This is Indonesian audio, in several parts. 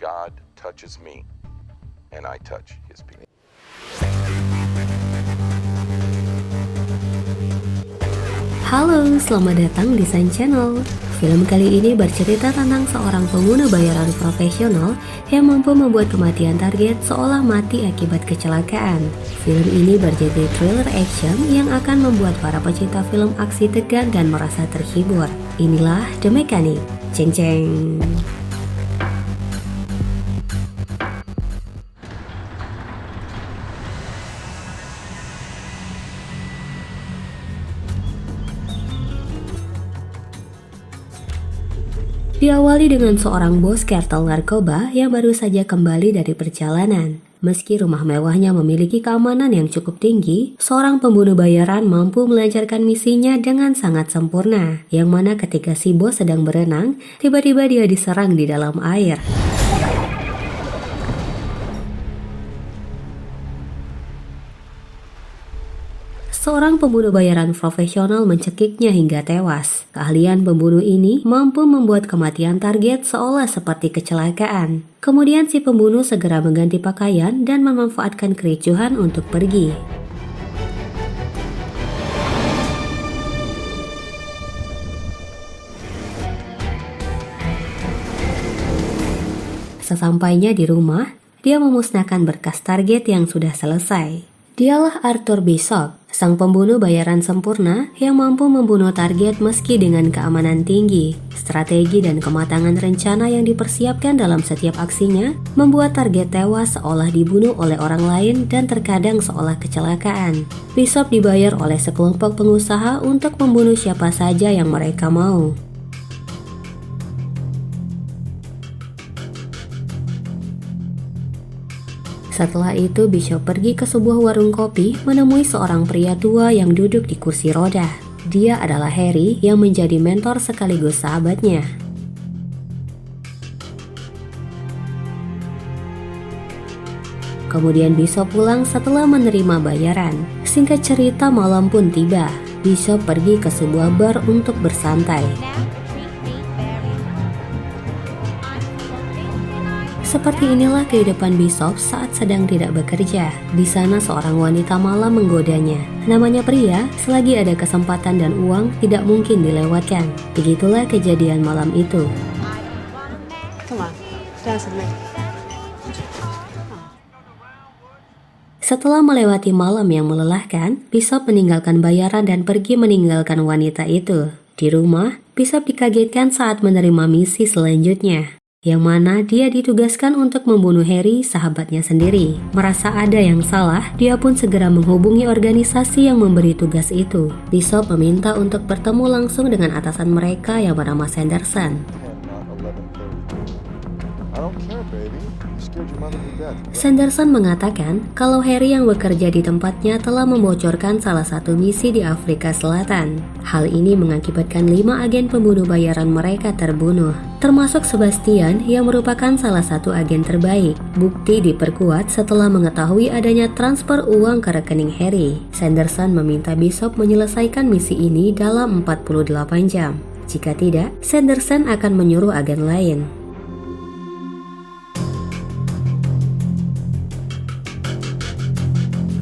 God touches me, and I touch his people. Halo, selamat datang di Sun Channel. Film kali ini bercerita tentang seorang pengguna bayaran profesional yang mampu membuat kematian target seolah mati akibat kecelakaan. Film ini bergenre thriller action yang akan membuat para pecinta film aksi tegang dan merasa terhibur. Inilah The Mechanic. Ceng ceng. Diawali dengan seorang bos kartel narkoba yang baru saja kembali dari perjalanan. Meski rumah mewahnya memiliki keamanan yang cukup tinggi, seorang pembunuh bayaran mampu melancarkan misinya dengan sangat sempurna. Yang mana ketika si bos sedang berenang, tiba-tiba dia diserang di dalam air. Seorang pembunuh bayaran profesional mencekiknya hingga tewas. Keahlian pembunuh ini mampu membuat kematian target seolah seperti kecelakaan. Kemudian si pembunuh segera mengganti pakaian dan memanfaatkan kericuhan untuk pergi. Sesampainya di rumah, dia memusnahkan berkas target yang sudah selesai. Dialah Arthur Bishop, sang pembunuh bayaran sempurna yang mampu membunuh target meski dengan keamanan tinggi. Strategi dan kematangan rencana yang dipersiapkan dalam setiap aksinya membuat target tewas seolah dibunuh oleh orang lain dan terkadang seolah kecelakaan. Bishop dibayar oleh sekelompok pengusaha untuk membunuh siapa saja yang mereka mau. Setelah itu, Bishop pergi ke sebuah warung kopi menemui seorang pria tua yang duduk di kursi roda. Dia adalah Harry yang menjadi mentor sekaligus sahabatnya. Kemudian Bishop pulang setelah menerima bayaran. Singkat cerita, malam pun tiba. Bishop pergi ke sebuah bar untuk bersantai. Seperti inilah kehidupan Bishop saat sedang tidak bekerja. Di sana seorang wanita malam menggodanya. Namanya pria, selagi ada kesempatan dan uang tidak mungkin dilewatkan. Begitulah kejadian malam itu. Setelah melewati malam yang melelahkan, Bishop meninggalkan bayaran dan pergi meninggalkan wanita itu. Di rumah, Bishop dikagetkan saat menerima misi selanjutnya, yang mana dia ditugaskan untuk membunuh Harry, sahabatnya sendiri. Merasa ada yang salah, dia pun segera menghubungi organisasi yang memberi tugas itu. Bishop meminta untuk bertemu langsung dengan atasan mereka yang bernama Sanderson. Sanderson mengatakan kalau Harry yang bekerja di tempatnya telah membocorkan salah satu misi di Afrika Selatan. Hal ini mengakibatkan 5 agen pembunuh bayaran mereka terbunuh, termasuk Sebastian yang merupakan salah satu agen terbaik. Bukti diperkuat setelah mengetahui adanya transfer uang ke rekening Harry. Sanderson meminta Bishop menyelesaikan misi ini dalam 48 jam. Jika tidak, Sanderson akan menyuruh agen lain.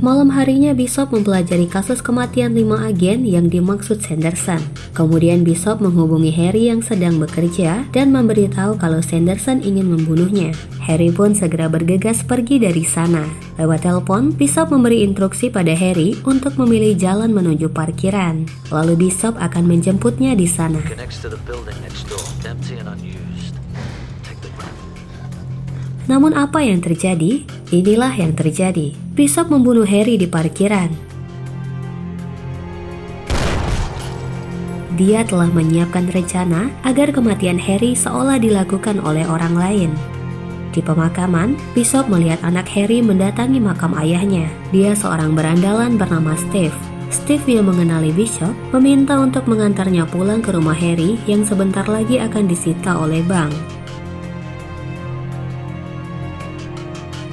Malam harinya Bishop mempelajari kasus kematian 5 agen yang dimaksud Sanderson. Kemudian Bishop menghubungi Harry yang sedang bekerja dan memberitahu kalau Sanderson ingin membunuhnya. Harry pun segera bergegas pergi dari sana. Lewat telepon, Bishop memberi instruksi pada Harry untuk memilih jalan menuju parkiran. Lalu Bishop akan menjemputnya di sana. Namun apa yang terjadi? Inilah yang terjadi. Bishop membunuh Harry di parkiran. Dia telah menyiapkan rencana agar kematian Harry seolah dilakukan oleh orang lain. Di pemakaman, Bishop melihat anak Harry mendatangi makam ayahnya. Dia seorang berandalan bernama Steve. Steve yang mengenali Bishop meminta untuk mengantarnya pulang ke rumah Harry yang sebentar lagi akan disita oleh bank.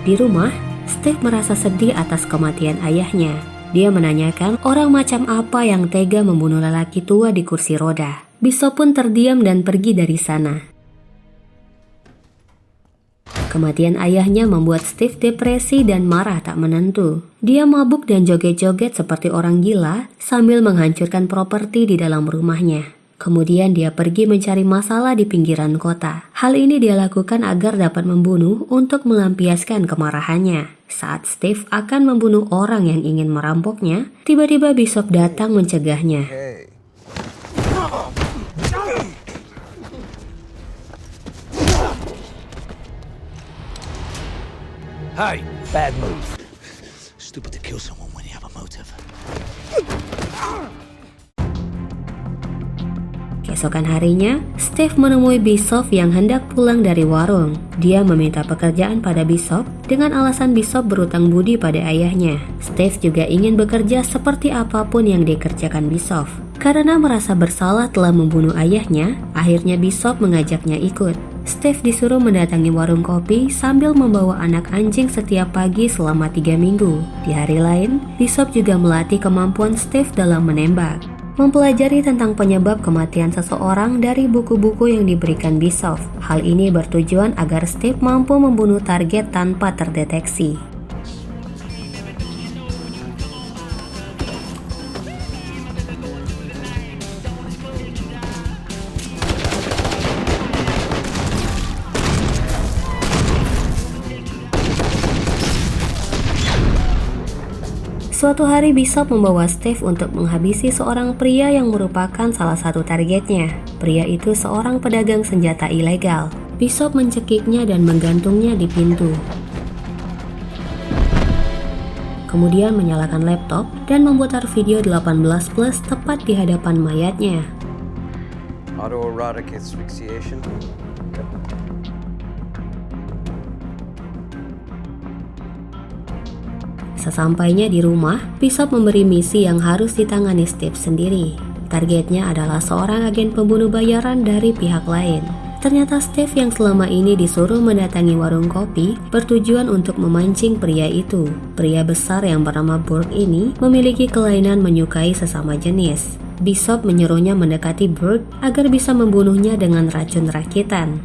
Di rumah, Steve merasa sedih atas kematian ayahnya. Dia menanyakan orang macam apa yang tega membunuh lelaki tua di kursi roda. Bishop pun terdiam dan pergi dari sana. Kematian ayahnya membuat Steve depresi dan marah tak menentu. Dia mabuk dan joget-joget seperti orang gila sambil menghancurkan properti di dalam rumahnya. Kemudian dia pergi mencari masalah di pinggiran kota. Hal ini dia lakukan agar dapat membunuh untuk melampiaskan kemarahannya. Saat Steve akan membunuh orang yang ingin merampoknya, tiba-tiba Bishop datang mencegahnya. Hey, bad move. Stupid to kill someone when you have a motive. Keesokan harinya, Steve menemui Bishop yang hendak pulang dari warung. Dia meminta pekerjaan pada Bishop dengan alasan Bishop berutang budi pada ayahnya. Steve juga ingin bekerja seperti apapun yang dikerjakan Bishop. Karena merasa bersalah telah membunuh ayahnya, akhirnya Bishop mengajaknya ikut. Steve disuruh mendatangi warung kopi sambil membawa anak anjing setiap pagi selama 3 minggu. Di hari lain, Bishop juga melatih kemampuan Steve dalam menembak. Mempelajari tentang penyebab kematian seseorang dari buku-buku yang diberikan Bishop. Hal ini bertujuan agar Steve mampu membunuh target tanpa terdeteksi. Suatu hari Bishop membawa Steve untuk menghabisi seorang pria yang merupakan salah satu targetnya. Pria itu seorang pedagang senjata ilegal. Bishop mencekiknya dan menggantungnya di pintu. Kemudian menyalakan laptop dan memutar video 18+ tepat di hadapan mayatnya. Autoerotic asphyxiation. Sesampainya di rumah, Bishop memberi misi yang harus ditangani Steve sendiri. Targetnya adalah seorang agen pembunuh bayaran dari pihak lain. Ternyata Steve yang selama ini disuruh mendatangi warung kopi bertujuan untuk memancing pria itu. Pria besar yang bernama Burke ini memiliki kelainan menyukai sesama jenis. Bishop menyuruhnya mendekati Burke agar bisa membunuhnya dengan racun rakitan.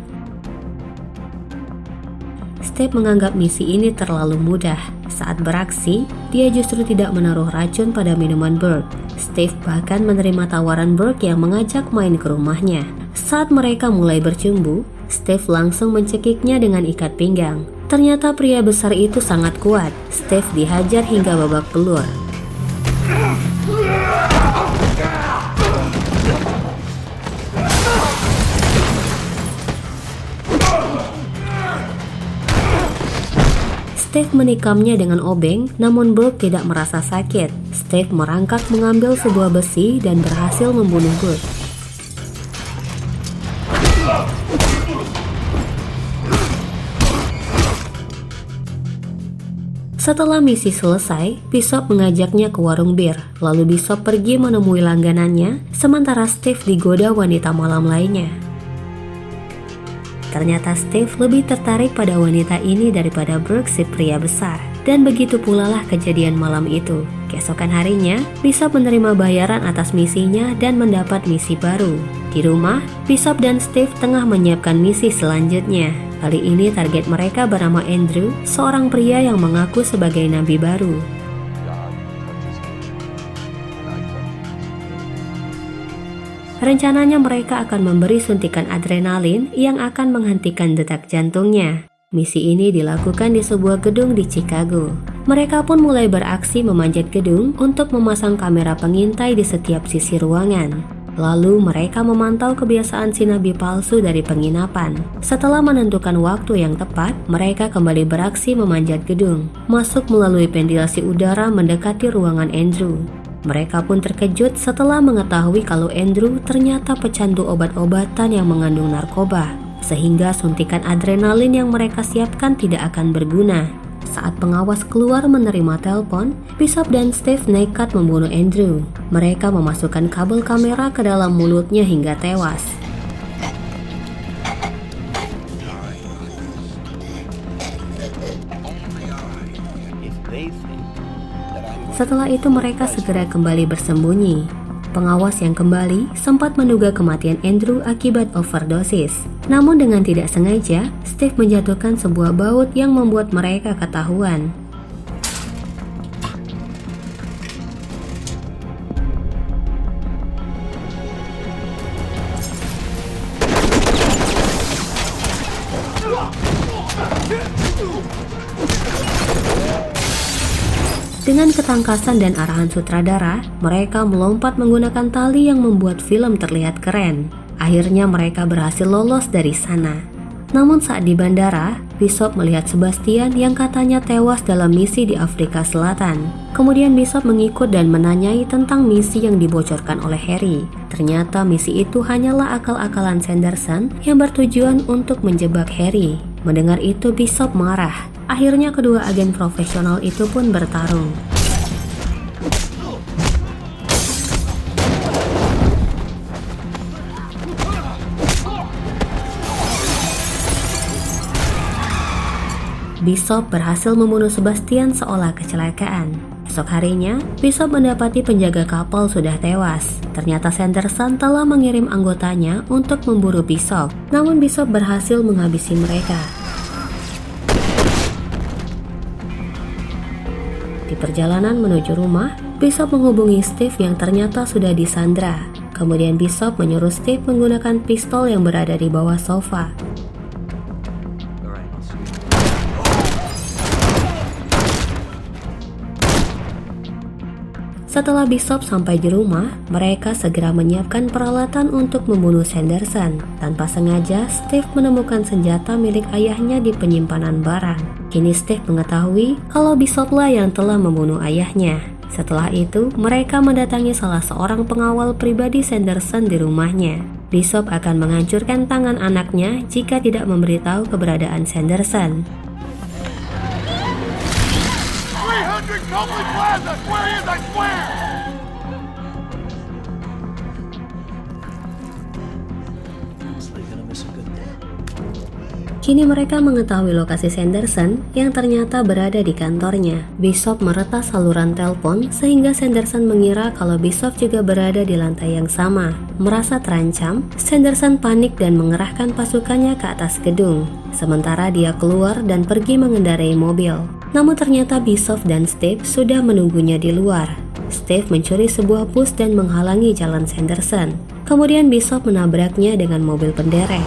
Steve menganggap misi ini terlalu mudah. Saat beraksi, dia justru tidak menaruh racun pada minuman Burke. Steve bahkan menerima tawaran Burke yang mengajak main ke rumahnya. Saat mereka mulai bercumbu, Steve langsung mencekiknya dengan ikat pinggang. Ternyata pria besar itu sangat kuat. Steve dihajar hingga babak belur. Steve menikamnya dengan obeng, namun Burke tidak merasa sakit. Steve merangkak mengambil sebuah besi dan berhasil membunuh Burke. Setelah misi selesai, Bishop mengajaknya ke warung bir. Lalu Bishop pergi menemui langganannya, sementara Steve digoda wanita malam lainnya. Ternyata Steve lebih tertarik pada wanita ini daripada Burke si pria besar. Dan begitu pula lah kejadian malam itu. Keesokan harinya, Bishop menerima bayaran atas misinya dan mendapat misi baru. Di rumah, Bishop dan Steve tengah menyiapkan misi selanjutnya. Kali ini target mereka bernama Andrew, seorang pria yang mengaku sebagai nabi baru. Rencananya mereka akan memberi suntikan adrenalin yang akan menghentikan detak jantungnya. Misi ini dilakukan di sebuah gedung di Chicago. Mereka pun mulai beraksi memanjat gedung untuk memasang kamera pengintai di setiap sisi ruangan. Lalu mereka memantau kebiasaan si nabi palsu dari penginapan. Setelah menentukan waktu yang tepat, mereka kembali beraksi memanjat gedung, masuk melalui ventilasi udara mendekati ruangan Andrew. Mereka pun terkejut setelah mengetahui kalau Andrew ternyata pecandu obat-obatan yang mengandung narkoba, sehingga suntikan adrenalin yang mereka siapkan tidak akan berguna. Saat pengawas keluar menerima telepon, Bishop dan Steve nekat membunuh Andrew. Mereka memasukkan kabel kamera ke dalam mulutnya hingga tewas. Setelah itu mereka segera kembali bersembunyi. Pengawas yang kembali sempat menduga kematian Andrew akibat overdosis. Namun dengan tidak sengaja, Steve menjatuhkan sebuah baut yang membuat mereka ketahuan. Dengan ketangkasan dan arahan sutradara, mereka melompat menggunakan tali yang membuat film terlihat keren. Akhirnya mereka berhasil lolos dari sana. Namun saat di bandara, Bishop melihat Sebastian yang katanya tewas dalam misi di Afrika Selatan. Kemudian Bishop mengikut dan menanyai tentang misi yang dibocorkan oleh Harry. Ternyata misi itu hanyalah akal-akalan Sanderson yang bertujuan untuk menjebak Harry. Mendengar itu Bishop marah. Akhirnya kedua agen profesional itu pun bertarung. Bishop berhasil membunuh Sebastian seolah kecelakaan. Esok harinya, Bishop mendapati penjaga kapal sudah tewas. Ternyata Sanderson telah mengirim anggotanya untuk memburu Bishop. Namun Bishop berhasil menghabisi mereka. Di perjalanan menuju rumah, Bishop menghubungi Steve yang ternyata sudah disandra. Kemudian Bishop menyuruh Steve menggunakan pistol yang berada di bawah sofa. Setelah Bishop sampai di rumah, mereka segera menyiapkan peralatan untuk membunuh Sanderson. Tanpa sengaja, Steve menemukan senjata milik ayahnya di penyimpanan barang. Kini Steve mengetahui kalau Bishoplah yang telah membunuh ayahnya. Setelah itu, mereka mendatangi salah seorang pengawal pribadi Sanderson di rumahnya. Bishop akan menghancurkan tangan anaknya jika tidak memberitahu keberadaan Sanderson. Copley Plaza! Where he is, I swear! Kini mereka mengetahui lokasi Sanderson yang ternyata berada di kantornya. Bishop meretas saluran telepon sehingga Sanderson mengira kalau Bishop juga berada di lantai yang sama. Merasa terancam, Sanderson panik dan mengerahkan pasukannya ke atas gedung. Sementara dia keluar dan pergi mengendarai mobil. Namun ternyata Bishop dan Steve sudah menunggunya di luar. Steve mencuri sebuah bus dan menghalangi jalan Sanderson. Kemudian Bishop menabraknya dengan mobil penderek.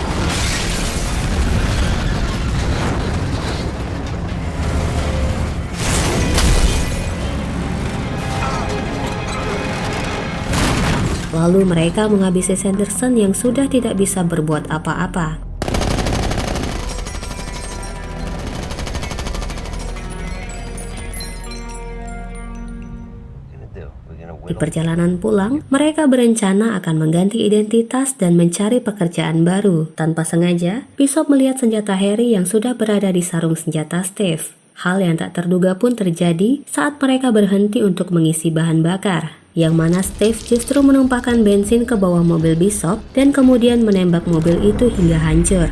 Lalu mereka menghabisi Sanderson yang sudah tidak bisa berbuat apa-apa. Di perjalanan pulang, mereka berencana akan mengganti identitas dan mencari pekerjaan baru. Tanpa sengaja, Bishop melihat senjata Harry yang sudah berada di sarung senjata Steve. Hal yang tak terduga pun terjadi saat mereka berhenti untuk mengisi bahan bakar, yang mana Steve justru menumpahkan bensin ke bawah mobil Bishop dan kemudian menembak mobil itu hingga hancur.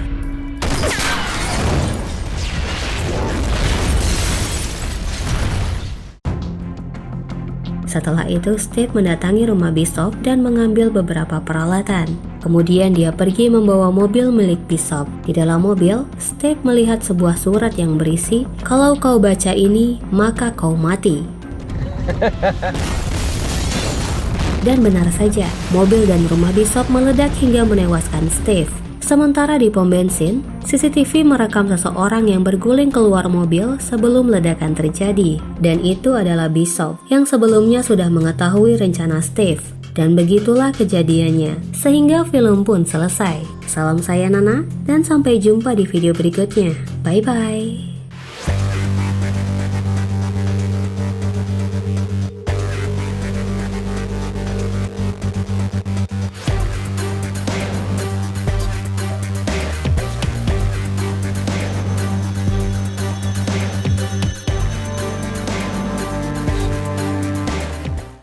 Setelah itu, Steve mendatangi rumah Bishop dan mengambil beberapa peralatan. Kemudian dia pergi membawa mobil milik Bishop. Di dalam mobil, Steve melihat sebuah surat yang berisi, "Kalau kau baca ini, maka kau mati." Dan benar saja, mobil dan rumah Bishop meledak hingga menewaskan Steve. Sementara di pom bensin, CCTV merekam seseorang yang berguling keluar mobil sebelum ledakan terjadi. Dan itu adalah Bishop yang sebelumnya sudah mengetahui rencana Steve. Dan begitulah kejadiannya, sehingga film pun selesai. Salam saya Nana, dan sampai jumpa di video berikutnya. Bye-bye.